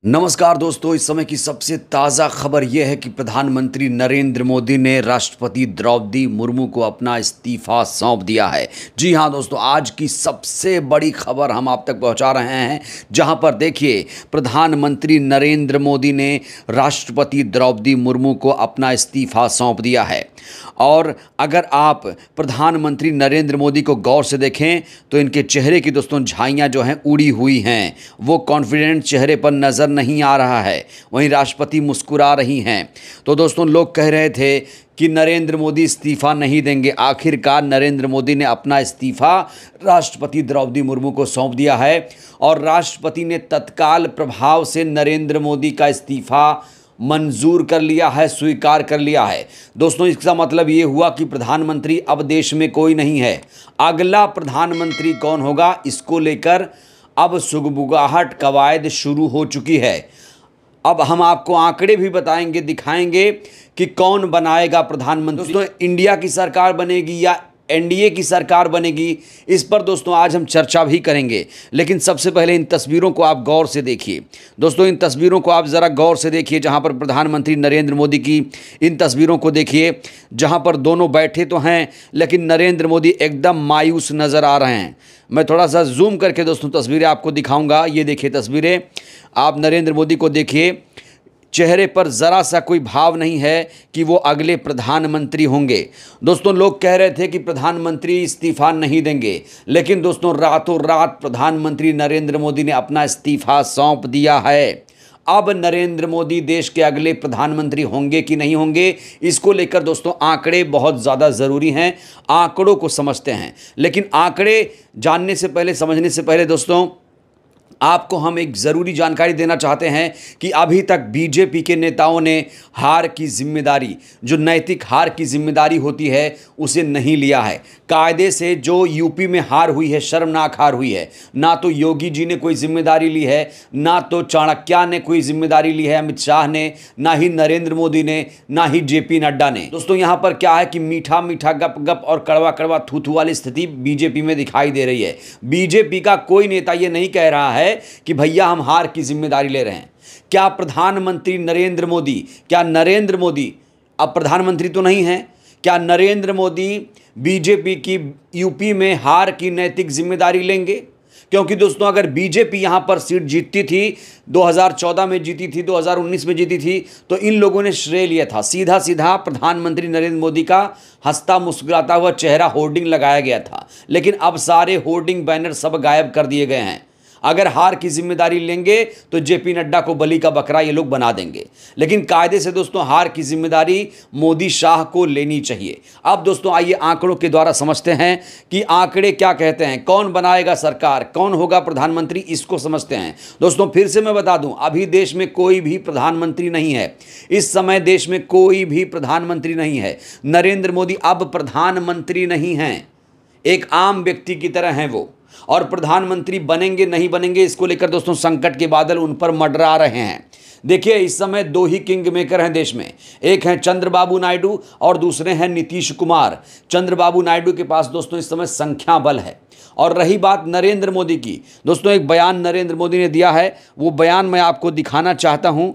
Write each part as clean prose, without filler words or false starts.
नमस्कार दोस्तों, इस समय की सबसे ताज़ा खबर यह है कि प्रधानमंत्री नरेंद्र मोदी ने राष्ट्रपति द्रौपदी मुर्मू को अपना इस्तीफा सौंप दिया है। जी हां दोस्तों, आज की सबसे बड़ी खबर हम आप तक पहुंचा रहे हैं, जहां पर देखिए प्रधानमंत्री नरेंद्र मोदी ने राष्ट्रपति द्रौपदी मुर्मू को अपना इस्तीफा सौंप दिया है। और अगर आप प्रधानमंत्री नरेंद्र मोदी को गौर से देखें तो इनके चेहरे की दोस्तों झाइयाँ जो हैं उड़ी हुई हैं, वो कॉन्फिडेंट चेहरे पर नज़र नहीं आ रहा है। वहीं राष्ट्रपति मुस्कुरा रही हैं। तो दोस्तों, लोग कह रहे थे कि नरेंद्र मोदी इस्तीफा नहीं देंगे। आखिरकार नरेंद्र मोदी ने अपना इस्तीफा राष्ट्रपति द्रौपदी मुर्मू को सौंप दिया है और राष्ट्रपति ने तत्काल प्रभाव से नरेंद्र मोदी का इस्तीफा मंजूर कर लिया है, स्वीकार कर लिया है। दोस्तों, इसका मतलब ये हुआ कि प्रधानमंत्री अब देश में कोई नहीं है। अगला प्रधानमंत्री कौन होगा, इसको लेकर अब सुगबुगाहट कवायद शुरू हो चुकी है। अब हम आपको आंकड़े भी बताएंगे, दिखाएंगे कि कौन बनाएगा प्रधानमंत्री। दोस्तों, इंडिया की सरकार बनेगी या एनडीए की सरकार बनेगी, इस पर दोस्तों आज हम चर्चा भी करेंगे। लेकिन सबसे पहले इन तस्वीरों को आप गौर से देखिए। दोस्तों, इन तस्वीरों को आप ज़रा गौर से देखिए, जहां पर प्रधानमंत्री नरेंद्र मोदी की इन तस्वीरों को देखिए, जहां पर दोनों बैठे तो हैं लेकिन नरेंद्र मोदी एकदम मायूस नज़र आ रहे हैं। मैं थोड़ा सा जूम करके दोस्तों तस्वीरें आपको दिखाऊंगा। ये देखिए तस्वीरें, आप नरेंद्र मोदी को देखिए, चेहरे पर ज़रा सा कोई भाव नहीं है कि वो अगले प्रधानमंत्री होंगे। दोस्तों, लोग कह रहे थे कि प्रधानमंत्री इस्तीफा नहीं देंगे, लेकिन दोस्तों रातों रात प्रधानमंत्री नरेंद्र मोदी ने अपना इस्तीफा सौंप दिया है। अब नरेंद्र मोदी देश के अगले प्रधानमंत्री होंगे कि नहीं होंगे, इसको लेकर दोस्तों आंकड़े बहुत ज़्यादा ज़रूरी हैं। आंकड़ों को समझते हैं, लेकिन आंकड़े जानने से पहले, समझने से पहले दोस्तों आपको हम एक ज़रूरी जानकारी देना चाहते हैं कि अभी तक बीजेपी के नेताओं ने हार की जिम्मेदारी, जो नैतिक हार की जिम्मेदारी होती है, उसे नहीं लिया है। कायदे से जो यूपी में हार हुई है, शर्मनाक हार हुई है। ना तो योगी जी ने कोई जिम्मेदारी ली है, ना तो चाणक्य ने कोई जिम्मेदारी ली है, अमित शाह ने, ना ही नरेंद्र मोदी ने, ना ही जेपी नड्डा ने। दोस्तों, यहाँ पर क्या है कि मीठा मीठा गप गप और कड़वा कड़वा थू थू वाली स्थिति बीजेपी में दिखाई दे रही है। बीजेपी का कोई नेता ये नहीं कह रहा है कि भैया हम हार की जिम्मेदारी ले रहे हैं। क्या प्रधानमंत्री नरेंद्र मोदी, क्या नरेंद्र मोदी अब प्रधानमंत्री तो नहीं है, क्या नरेंद्र मोदी बीजेपी की यूपी में हार की नैतिक जिम्मेदारी लेंगे? क्योंकि दोस्तों अगर बीजेपी यहां पर सीट जीतती थी, 2014 में जीती थी, 2019 में जीती थी, तो इन लोगों ने श्रेय लिया था। सीधा सीधा प्रधानमंत्री नरेंद्र मोदी का हंसता मुस्कुराता हुआ चेहरा होर्डिंग लगाया गया था। लेकिन अब सारे होर्डिंग बैनर सब गायब कर दिए गए हैं। अगर हार की जिम्मेदारी लेंगे तो जेपी नड्डा को बलि का बकरा ये लोग बना देंगे। लेकिन कायदे से दोस्तों हार की जिम्मेदारी मोदी शाह को लेनी चाहिए। अब दोस्तों आइए आंकड़ों के द्वारा समझते हैं कि आंकड़े क्या कहते हैं, कौन बनाएगा सरकार, कौन होगा प्रधानमंत्री, इसको समझते हैं। दोस्तों फिर से मैं बता दूं, अभी देश में कोई भी प्रधानमंत्री नहीं है। इस समय देश में कोई भी प्रधानमंत्री नहीं है। नरेंद्र मोदी अब प्रधानमंत्री नहीं हैं, एक आम व्यक्ति की तरह हैं वो। और प्रधानमंत्री बनेंगे नहीं बनेंगे, इसको लेकर दोस्तों संकट के बादल उन पर मंडरा रहे हैं। देखिए, इस समय दो ही किंग मेकर हैं देश में, एक हैं चंद्रबाबू नायडू और दूसरे हैं नीतीश कुमार। चंद्रबाबू नायडू के पास दोस्तों इस समय संख्या बल है। और रही बात नरेंद्र मोदी की, दोस्तों एक बयान नरेंद्र मोदी ने दिया है, वो बयान मैं आपको दिखाना चाहता हूं।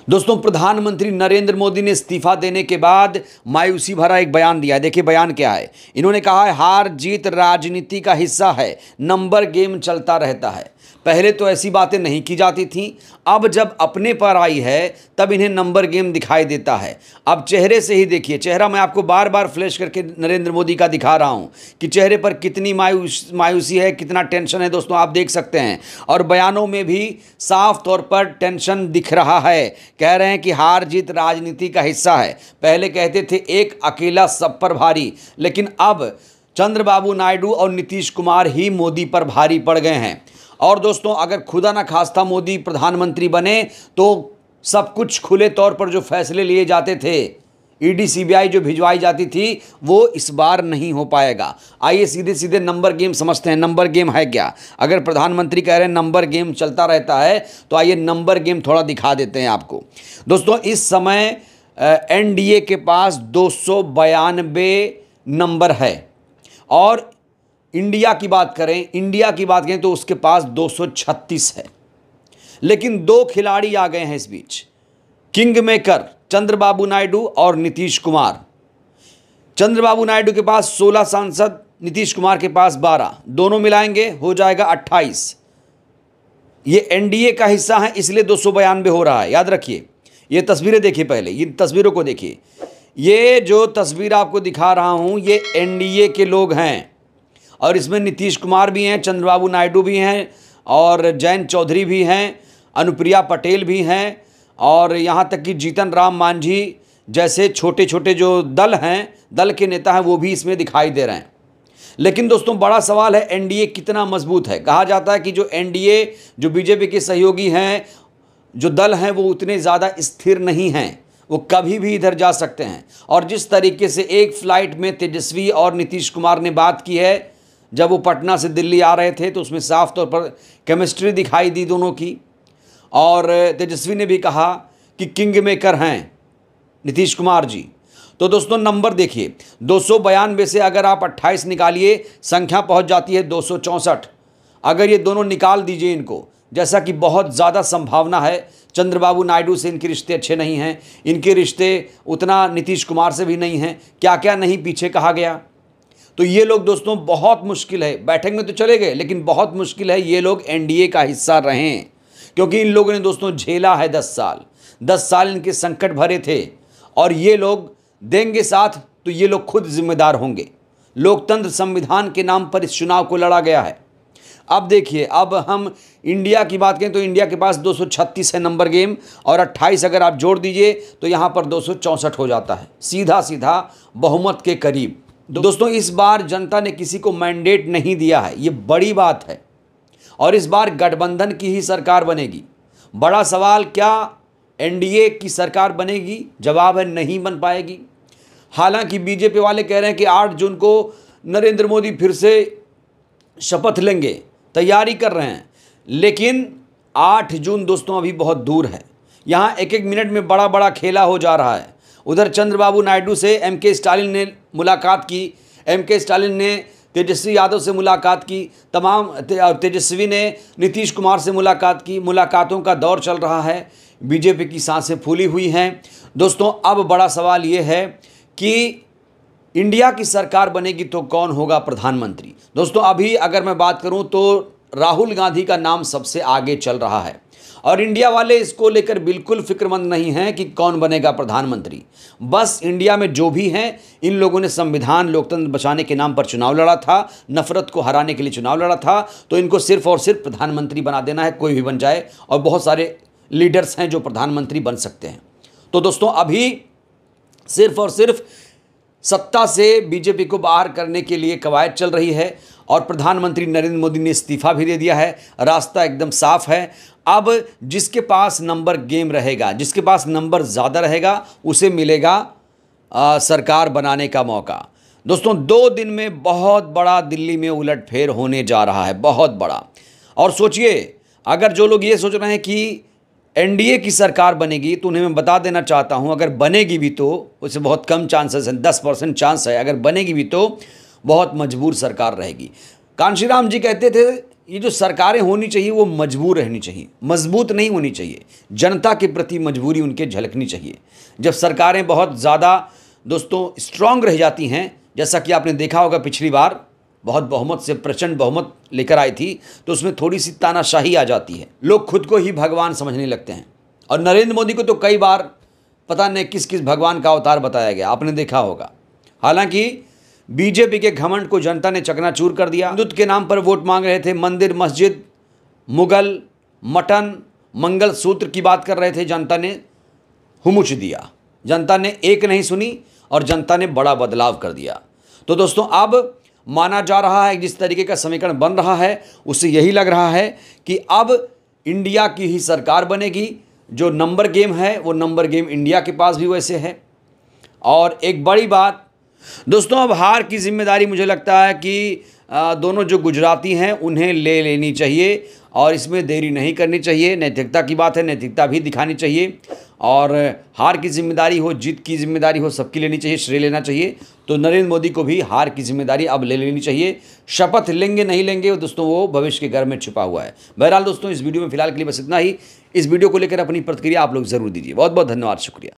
दोस्तों, प्रधानमंत्री नरेंद्र मोदी ने इस्तीफा देने के बाद मायूसी भरा एक बयान दिया है। देखिए बयान क्या है। इन्होंने कहा है, हार जीत राजनीति का हिस्सा है, नंबर गेम चलता रहता है। पहले तो ऐसी बातें नहीं की जाती थीं, अब जब अपने पर आई है तब इन्हें नंबर गेम दिखाई देता है। अब चेहरे से ही देखिए, चेहरा मैं आपको बार बार फ्लैश करके नरेंद्र मोदी का दिखा रहा हूं कि चेहरे पर कितनी मायूसी है, कितना टेंशन है। दोस्तों आप देख सकते हैं, और बयानों में भी साफ तौर पर टेंशन दिख रहा है। कह रहे हैं कि हार जीत राजनीति का हिस्सा है। पहले कहते थे एक अकेला सब पर भारी, लेकिन अब चंद्रबाबू नायडू और नीतीश कुमार ही मोदी पर भारी पड़ गए हैं। और दोस्तों अगर खुदा ना खास्ता मोदी प्रधानमंत्री बने तो सब कुछ खुले तौर पर जो फैसले लिए जाते थे, ईडी सीबीआई जो भिजवाई जाती थी, वो इस बार नहीं हो पाएगा। आइए सीधे सीधे नंबर गेम समझते हैं। नंबर गेम है क्या? अगर प्रधानमंत्री कह रहे हैं नंबर गेम चलता रहता है, तो आइए नंबर गेम थोड़ा दिखा देते हैं आपको। दोस्तों इस समय एनडीए के पास 292 नंबर है, और इंडिया की बात करें तो उसके पास 236 है। लेकिन दो खिलाड़ी आ गए हैं इस बीच, किंग मेकर चंद्रबाबू नायडू और नीतीश कुमार। चंद्रबाबू नायडू के पास 16 सांसद, नीतीश कुमार के पास 12, दोनों मिलाएंगे हो जाएगा 28। ये एनडीए का हिस्सा है, इसलिए 292 हो रहा है। याद रखिए, ये तस्वीरें देखिए, पहले इन तस्वीरों को देखिए। ये जो तस्वीर आपको दिखा रहा हूं, ये एनडीए के लोग हैं और इसमें नीतीश कुमार भी हैं, चंद्रबाबू नायडू भी हैं और जयंत चौधरी भी हैं, अनुप्रिया पटेल भी हैं और यहाँ तक कि जीतन राम मांझी जैसे छोटे छोटे जो दल हैं, दल के नेता हैं, वो भी इसमें दिखाई दे रहे हैं। लेकिन दोस्तों बड़ा सवाल है, एनडीए कितना मजबूत है। कहा जाता है कि जो एनडीए, जो बीजेपी के सहयोगी हैं, जो दल हैं, वो उतने ज़्यादा स्थिर नहीं हैं, वो कभी भी इधर जा सकते हैं। और जिस तरीके से एक फ्लाइट में तेजस्वी और नीतीश कुमार ने बात की है, जब वो पटना से दिल्ली आ रहे थे, तो उसमें साफ तौर पर केमिस्ट्री दिखाई दी दोनों की। और तेजस्वी ने भी कहा कि किंग मेकर हैं नीतीश कुमार जी। तो दोस्तों नंबर देखिए, 292 से अगर आप 28 निकालिए, संख्या पहुंच जाती है 264। अगर ये दोनों निकाल दीजिए इनको, जैसा कि बहुत ज़्यादा संभावना है, चंद्रबाबू नायडू से इनके रिश्ते अच्छे नहीं हैं, इनके रिश्ते उतना नीतीश कुमार से भी नहीं हैं, क्या क्या नहीं पीछे कहा गया। तो ये लोग दोस्तों बहुत मुश्किल है, बैठक में तो चले गए, लेकिन बहुत मुश्किल है ये लोग एनडीए का हिस्सा रहें, क्योंकि इन लोगों ने दोस्तों झेला है 10 साल इनके संकट भरे थे। और ये लोग देंगे साथ तो ये लोग खुद जिम्मेदार होंगे। लोकतंत्र संविधान के नाम पर इस चुनाव को लड़ा गया है। अब देखिए, अब हम इंडिया की बात करें तो इंडिया के पास 236 है नंबर गेम, और 28 अगर आप जोड़ दीजिए तो यहाँ पर 264 हो जाता है, सीधा सीधा बहुमत के करीब। दोस्तों इस बार जनता ने किसी को मैंडेट नहीं दिया है, ये बड़ी बात है। और इस बार गठबंधन की ही सरकार बनेगी। बड़ा सवाल, क्या एनडीए की सरकार बनेगी? जवाब है नहीं बन पाएगी। हालांकि बीजेपी वाले कह रहे हैं कि 8 जून को नरेंद्र मोदी फिर से शपथ लेंगे, तैयारी कर रहे हैं, लेकिन 8 जून दोस्तों अभी बहुत दूर है। यहाँ एक एक मिनट में बड़ा बड़ा खेला हो जा रहा है। उधर चंद्रबाबू नायडू से एमके स्टालिन ने मुलाकात की, एमके स्टालिन ने तेजस्वी यादव से मुलाकात की, तमाम तेजस्वी ने नीतीश कुमार से मुलाकात की। मुलाकातों का दौर चल रहा है, बीजेपी की सांसें फूली हुई हैं। दोस्तों अब बड़ा सवाल ये है कि इंडिया की सरकार बनेगी तो कौन होगा प्रधानमंत्री। दोस्तों अभी अगर मैं बात करूं तो राहुल गांधी का नाम सबसे आगे चल रहा है, और इंडिया वाले इसको लेकर बिल्कुल फिक्रमंद नहीं हैं कि कौन बनेगा प्रधानमंत्री। बस इंडिया में जो भी हैं, इन लोगों ने संविधान, लोकतंत्र बचाने के नाम पर चुनाव लड़ा था, नफरत को हराने के लिए चुनाव लड़ा था, तो इनको सिर्फ और सिर्फ प्रधानमंत्री बना देना है, कोई भी बन जाए। और बहुत सारे लीडर्स हैं जो प्रधानमंत्री बन सकते हैं। तो दोस्तों अभी सिर्फ और सिर्फ सत्ता से बीजेपी को बाहर करने के लिए कवायद चल रही है, और प्रधानमंत्री नरेंद्र मोदी ने इस्तीफा भी दे दिया है। रास्ता एकदम साफ है। अब जिसके पास नंबर गेम रहेगा, जिसके पास नंबर ज़्यादा रहेगा, उसे मिलेगा सरकार बनाने का मौका। दोस्तों 2 दिन में बहुत बड़ा दिल्ली में उलटफेर होने जा रहा है, बहुत बड़ा। और सोचिए, अगर जो लोग ये सोच रहे हैं कि एनडीए की सरकार बनेगी, तो उन्हें मैं बता देना चाहता हूं, अगर बनेगी भी तो उससे बहुत कम चांसेस हैं, 10% चांस है। अगर बनेगी भी तो बहुत मजबूर सरकार रहेगी। कांशीराम जी कहते थे ये जो सरकारें होनी चाहिए वो मजबूर रहनी चाहिए, मजबूत नहीं होनी चाहिए। जनता के प्रति मजबूरी उनके झलकनी चाहिए। जब सरकारें बहुत ज़्यादा दोस्तों स्ट्रांग रह जाती हैं, जैसा कि आपने देखा होगा पिछली बार बहुत बहुमत से प्रचंड बहुमत लेकर आई थी, तो उसमें थोड़ी सी तानाशाही आ जाती है, लोग खुद को ही भगवान समझने लगते हैं। और नरेंद्र मोदी को तो कई बार पता नहीं किस किस भगवान का अवतार बताया गया, आपने देखा होगा। हालांकि बीजेपी के घमंड को जनता ने चकनाचूर कर दिया। हिंदुत्व के नाम पर वोट मांग रहे थे, मंदिर, मस्जिद, मुगल, मटन, मंगलसूत्र की बात कर रहे थे, जनता ने हुमुच दिया। जनता ने एक नहीं सुनी और जनता ने बड़ा बदलाव कर दिया। तो दोस्तों अब माना जा रहा है, जिस तरीके का समीकरण बन रहा है उससे यही लग रहा है कि अब इंडिया की ही सरकार बनेगी। जो नंबर गेम है वो नंबर गेम इंडिया के पास भी वैसे है। और एक बड़ी बात दोस्तों, अब हार की जिम्मेदारी मुझे लगता है कि दोनों जो गुजराती हैं उन्हें ले लेनी चाहिए। और इसमें देरी नहीं करनी चाहिए। नैतिकता की बात है, नैतिकता भी दिखानी चाहिए और हार की जिम्मेदारी हो, जीत की जिम्मेदारी हो, सबकी लेनी चाहिए, श्रेय लेना चाहिए। तो नरेंद्र मोदी को भी हार की जिम्मेदारी अब ले लेनी चाहिए। शपथ लेंगे नहीं लेंगे दोस्तों, वो भविष्य के घर में छुपा हुआ है। बहरहाल दोस्तों, इस वीडियो में फिलहाल के लिए बस इतना ही। इस वीडियो को लेकर अपनी प्रतिक्रिया आप लोग जरूर दीजिए। बहुत बहुत धन्यवाद, शुक्रिया।